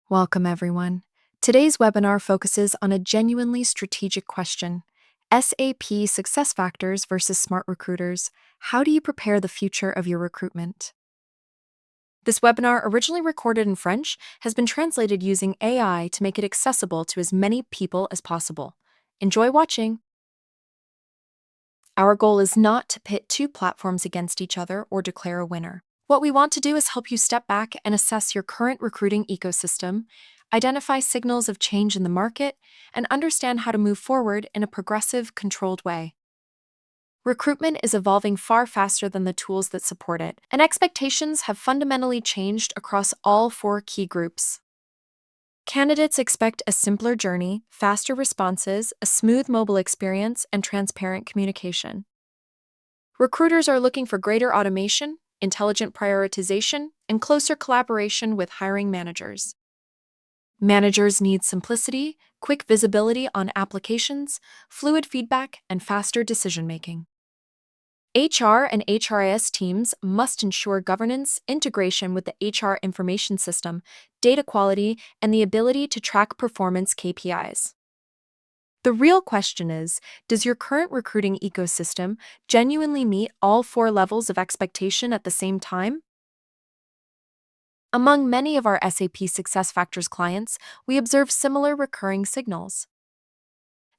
Welcome, everyone. Today's webinar focuses on a genuinely strategic question: SAP SuccessFactors versus SmartRecruiters. How do you prepare the future of your recruitment? This webinar, originally recorded in French, has been translated using AI to make it accessible to as many people as possible. Enjoy watching! Our goal is not to pit two platforms against each other or declare a winner. What we want to do is help you step back and assess your current recruiting ecosystem, identify signals of change in the market, and understand how to move forward in a progressive, controlled way. Recruitment is evolving far faster than the tools that support it, and expectations have fundamentally changed across all four key groups. Candidates expect a simpler journey, faster responses, a smooth mobile experience, and transparent communication. Recruiters are looking for greater automation, intelligent prioritization, and closer collaboration with hiring managers. Managers need simplicity, quick visibility on applications, fluid feedback, and faster decision-making. HR and HRIS teams must ensure governance, integration with the HR information system, data quality, and the ability to track performance KPIs. The real question is, does your current recruiting ecosystem genuinely meet all four levels of expectation at the same time? Among many of our SAP SuccessFactors clients, we observe similar recurring signals.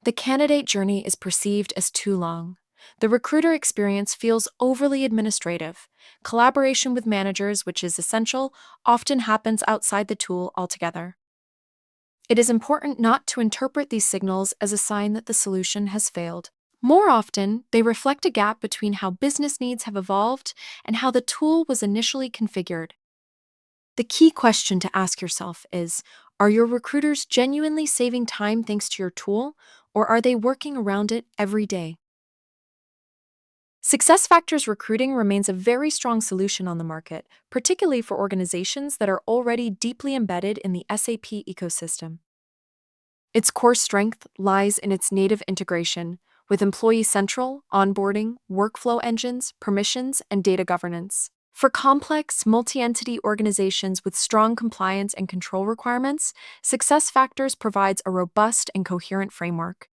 The candidate journey is perceived as too long. The recruiter experience feels overly administrative. Collaboration with managers, which is essential, often happens outside the tool altogether. It is important not to interpret these signals as a sign that the solution has failed. More often, they reflect a gap between how business needs have evolved and how the tool was initially configured. The key question to ask yourself is, are your recruiters genuinely saving time thanks to your tool, or are they working around it every day? SuccessFactors recruiting remains a very strong solution on the market, particularly for organizations that are already deeply embedded in the SAP ecosystem. Its core strength lies in its native integration, with Employee Central, onboarding, workflow engines, permissions, and data governance. For complex, multi-entity organizations with strong compliance and control requirements, SuccessFactors provides a robust and coherent framework.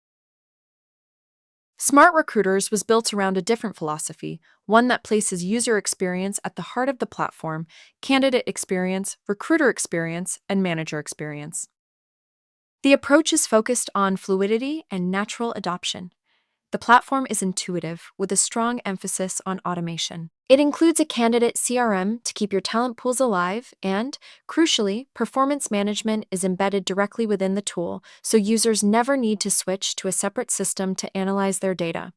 SmartRecruiters was built around a different philosophy, one that places user experience at the heart of the platform, candidate experience, recruiter experience, and manager experience. The approach is focused on fluidity and natural adoption. The platform is intuitive, with a strong emphasis on automation. It includes a candidate CRM to keep your talent pools alive, and, crucially, performance management is embedded directly within the tool, so users never need to switch to a separate system to analyze their data.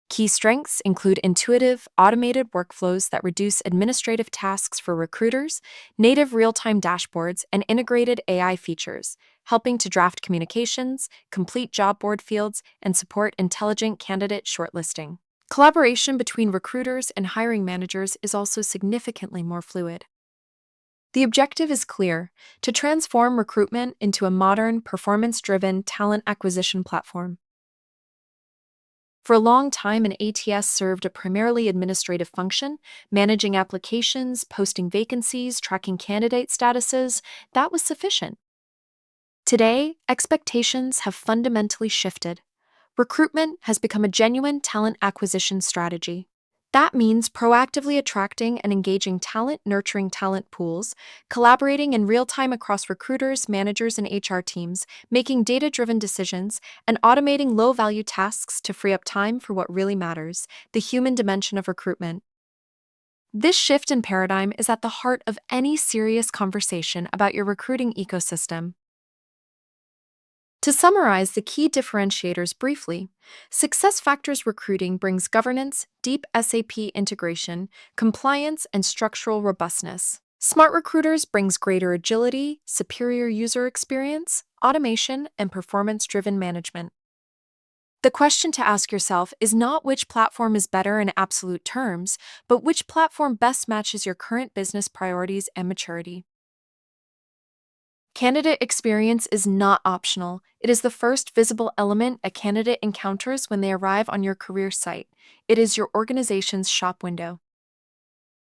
Key strengths include intuitive, automated workflows that reduce administrative tasks for recruiters, native real-time dashboards, and integrated AI features, helping to draft communications, complete job board fields, and support intelligent candidate shortlisting. Collaboration between recruiters and hiring managers is also significantly more fluid. The objective is clear: to transform recruitment into a modern, performance-driven talent acquisition platform. For a long time, an ATS served a primarily administrative function, managing applications, posting vacancies, tracking candidate statuses. That was sufficient. Today, expectations have fundamentally shifted. Recruitment has become a genuine talent acquisition strategy. That means proactively attracting and engaging talent, nurturing talent pools, collaborating in real time across recruiters, managers, and HR teams, making data-driven decisions, and automating low-value tasks to free up time for what really matters: the human dimension of recruitment. This shift in paradigm is at the heart of any serious conversation about your recruiting ecosystem. To summarize the key differentiators briefly, SuccessFactors recruiting brings governance, deep SAP integration, compliance, and structural robustness. SmartRecruiters brings greater agility, superior user experience, automation, and performance-driven management. The question to ask yourself is not which platform is better in absolute terms, but which platform best matches your current business priorities and maturity. Candidate experience is not optional. It is the first visible element a candidate encounters when they arrive on your career site. It is your organization's shop window.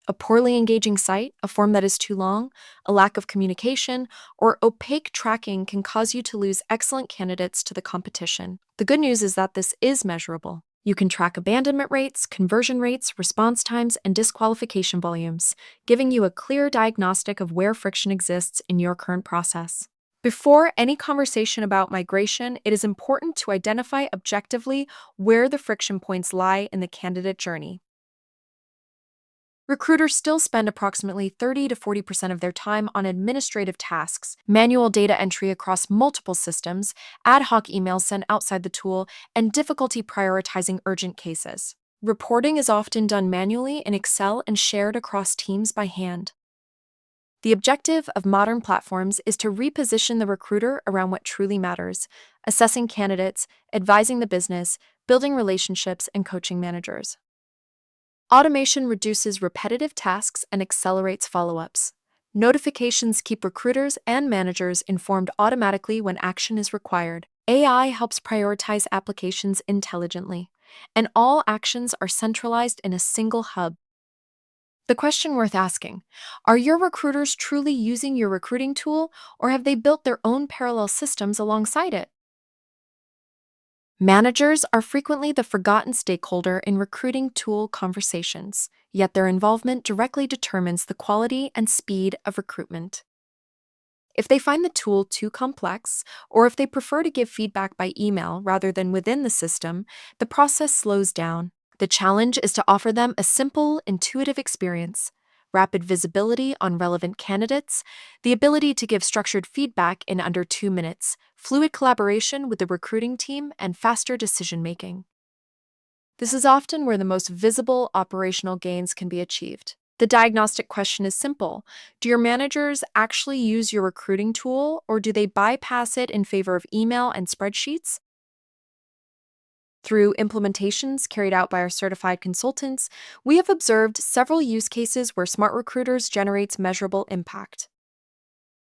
A poorly engaging site, a form that is too long, a lack of communication, or opaque tracking can cause you to lose excellent candidates to the competition. The good news is that this is measurable. You can track abandonment rates, conversion rates, response times, and disqualification volumes, giving you a clear diagnostic of where friction exists in your current process. Before any conversation about migration, it is important to identify objectively where the friction points lie in the candidate journey. Recruiters still spend approximately 30 to 40% of their time on administrative tasks, manual data entry across multiple systems, ad hoc emails sent outside the tool, and difficulty prioritizing urgent cases. Reporting is often done manually in Excel and shared across teams by hand. The objective of modern platforms is to reposition the recruiter around what truly matters: assessing candidates, advising the business, building relationships, and coaching managers. Automation reduces repetitive tasks and accelerates follow-ups. Notifications keep recruiters and managers informed automatically when action is required. AI helps prioritize applications intelligently, and all actions are centralized in a single hub. The question worth asking: are your recruiters truly using your recruiting tool, or have they built their own parallel systems alongside it? Managers are frequently the forgotten stakeholder in recruiting tool conversations, yet their involvement directly determines the quality and speed of recruitment. If they find the tool too complex, or if they prefer to give feedback by email rather than within the system, the process slows down. The challenge is to offer them a simple, intuitive experience: rapid visibility on relevant candidates, the ability to give structured feedback in under 2 minutes, fluid collaboration with the recruiting team, and faster decision making. This is often where the most visible operational gains can be achieved. The diagnostic question is simple: do your managers actually use your recruiting tool, or do they bypass it in favor of email and spreadsheets? Through implementations carried out by our certified consultants, we have observed several use cases where SmartRecruiters generates measurable impact.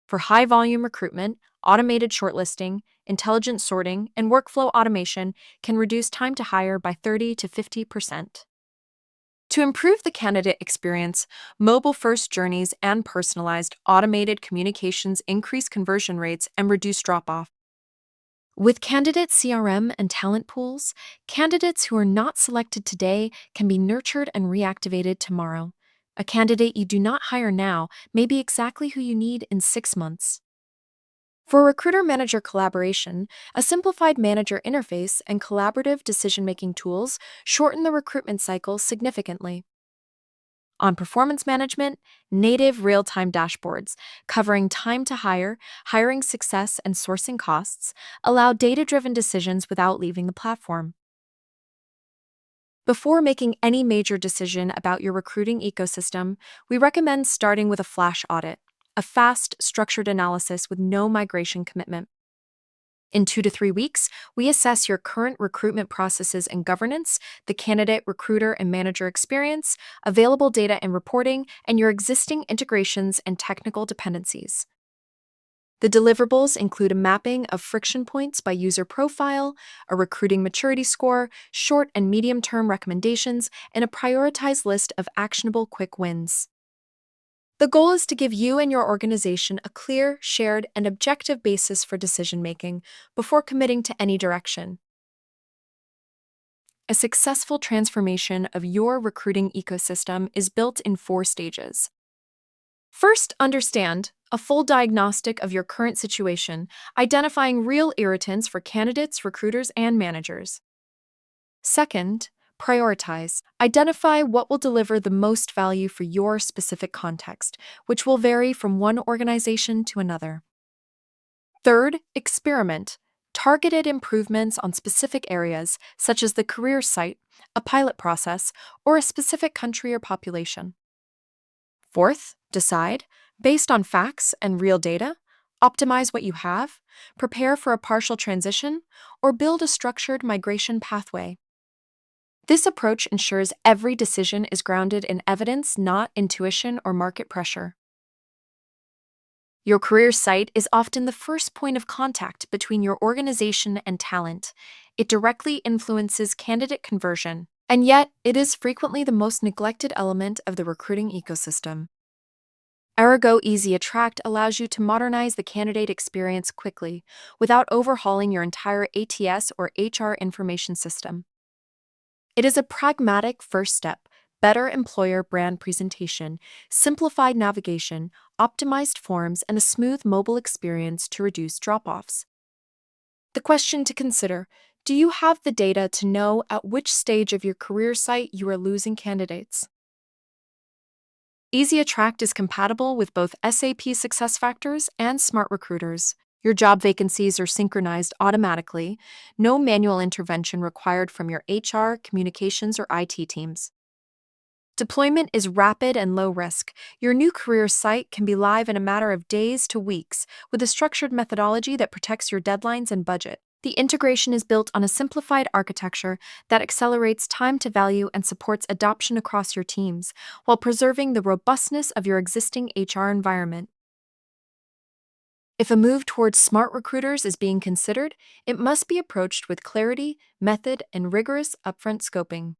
For high-volume recruitment, automated shortlisting, intelligent sorting, and workflow automation can reduce time to hire by 30 to 50%. To improve the candidate experience, mobile-first journeys and personalized, automated communications increase conversion rates and reduce drop-off. With candidate CRM and talent pools, candidates who are not selected today can be nurtured and reactivated tomorrow. A candidate you do not hire now may be exactly who you need in 6 months. For recruiter-manager collaboration, a simplified manager interface and collaborative decision-making tools shorten the recruitment cycle significantly. On performance management, native real-time dashboards covering time to hire, hiring success, and sourcing costs allow data-driven decisions without leaving the platform. Before making any major decision about your recruiting ecosystem, we recommend starting with a flash audit, a fast, structured analysis with no migration commitment. In 2 to 3 weeks, we assess your current recruitment processes and governance, the candidate, recruiter, and manager experience, available data and reporting, and your existing integrations and technical dependencies. The deliverables include a mapping of friction points by user profile, a recruiting maturity score, short and medium-term recommendations, and a prioritized list of actionable quick wins. The goal is to give you and your organization a clear, shared, and objective basis for decision-making before committing to any direction. A successful transformation of your recruiting ecosystem is built in 4 stages. First, understand a full diagnostic of your current situation, identifying real irritants for candidates, recruiters, and managers. Second, prioritize. Identify what will deliver the most value for your specific context, which will vary from one organization to another. Third, experiment. Targeted improvements on specific areas, such as the career site, a pilot process, or a specific country or population. Fourth, decide. Based on facts and real data, optimize what you have, prepare for a partial transition, or build a structured migration pathway. This approach ensures every decision is grounded in evidence, not intuition or market pressure. Your career site is often the first point of contact between your organization and talent. It directly influences candidate conversion, And yet, it is frequently the most neglected element of the recruiting ecosystem. Ergo Easy Attract allows you to modernize the candidate experience quickly without overhauling your entire ATS or HR information system. It is a pragmatic first step: better employer brand presentation, simplified navigation, optimized forms, and a smooth mobile experience to reduce drop-offs. The question to consider: do you have the data to know at which stage of your career site you are losing candidates? Easy Attract is compatible with both SAP SuccessFactors and SmartRecruiters. Your job vacancies are synchronized automatically, no manual intervention required from your HR, communications, or IT teams. Deployment is rapid and low risk. Your new career site can be live in a matter of days to weeks with a structured methodology that protects your deadlines and budget. The integration is built on a simplified architecture that accelerates time to value and supports adoption across your teams, while preserving the robustness of your existing HR environment. If a move towards smart recruiters is being considered, it must be approached with clarity, method, and rigorous upfront scoping.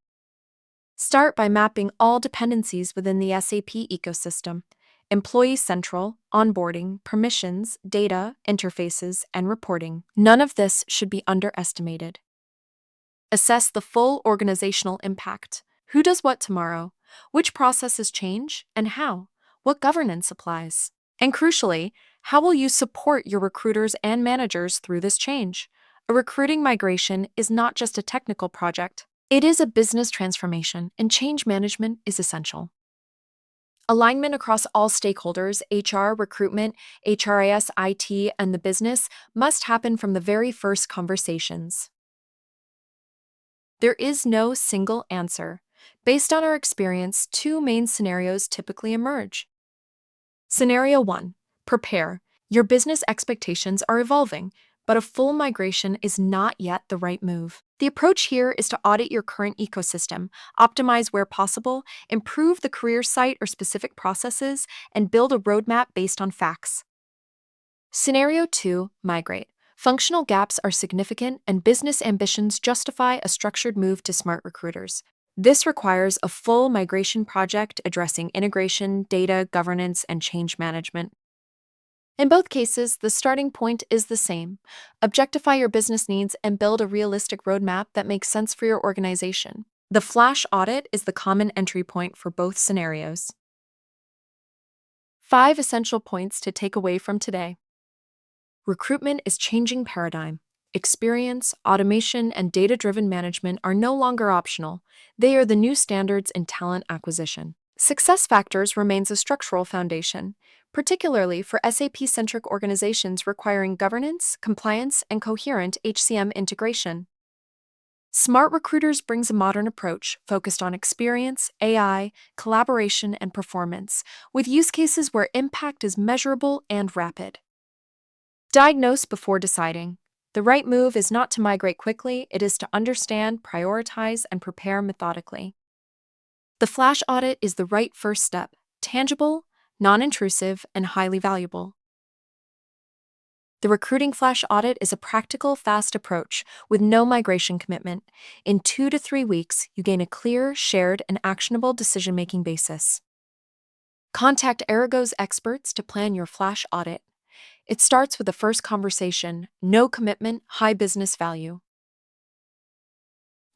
Start by mapping all dependencies within the SAP ecosystem: Employee Central, onboarding, permissions, data, interfaces, and reporting. None of this should be underestimated. Assess the full organizational impact. Who does what tomorrow? Which processes change, and how? What governance applies? And crucially, how will you support your recruiters and managers through this change? A recruiting migration is not just a technical project. It is a business transformation, and change management is essential. Alignment across all stakeholders, HR, recruitment, HRIS, IT, and the business, must happen from the very first conversations. There is no single answer. Based on our experience, two main scenarios typically emerge. Scenario 1: prepare. Your business expectations are evolving, but a full migration is not yet the right move. The approach here is to audit your current ecosystem, optimize where possible, improve the career site or specific processes, and build a roadmap based on facts. Scenario 2: migrate. Functional gaps are significant, and business ambitions justify a structured move to smart recruiters. This requires a full migration project addressing integration, data, governance, and change management. In both cases, the starting point is the same: objectify your business needs and build a realistic roadmap that makes sense for your organization. The flash audit is the common entry point for both scenarios. 5 essential points to take away from today. Recruitment is changing paradigm. Experience, automation, and data-driven management are no longer optional. They are the new standards in talent acquisition. SuccessFactors remains a structural foundation, particularly for SAP-centric organizations requiring governance, compliance, and coherent HCM integration. Smart Recruiters brings a modern approach focused on experience, AI, collaboration, and performance, with use cases where impact is measurable and rapid. Diagnose before deciding. The right move is not to migrate quickly, it is to understand, prioritize, and prepare methodically. The flash audit is the right first step: tangible, non-intrusive, and highly valuable. The recruiting flash audit is a practical, fast approach with no migration commitment. In 2 to 3 weeks, you gain a clear, shared, and actionable decision-making basis. Contact Erigo's experts to plan your flash audit. It starts with the first conversation: no commitment, high business value.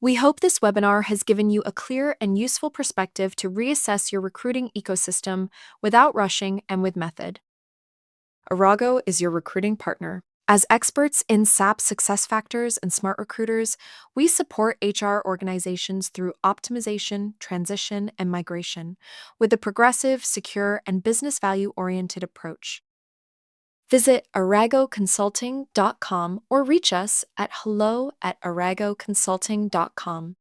We hope this webinar has given you a clear and useful perspective to reassess your recruiting ecosystem without rushing and with method. Arago is your recruiting partner. As experts in SAP SuccessFactors and SmartRecruiters, we support HR organizations through optimization, transition, and migration with a progressive, secure, and business value-oriented approach. Visit aragoconsulting.com or reach us at hello@aragoconsulting.com.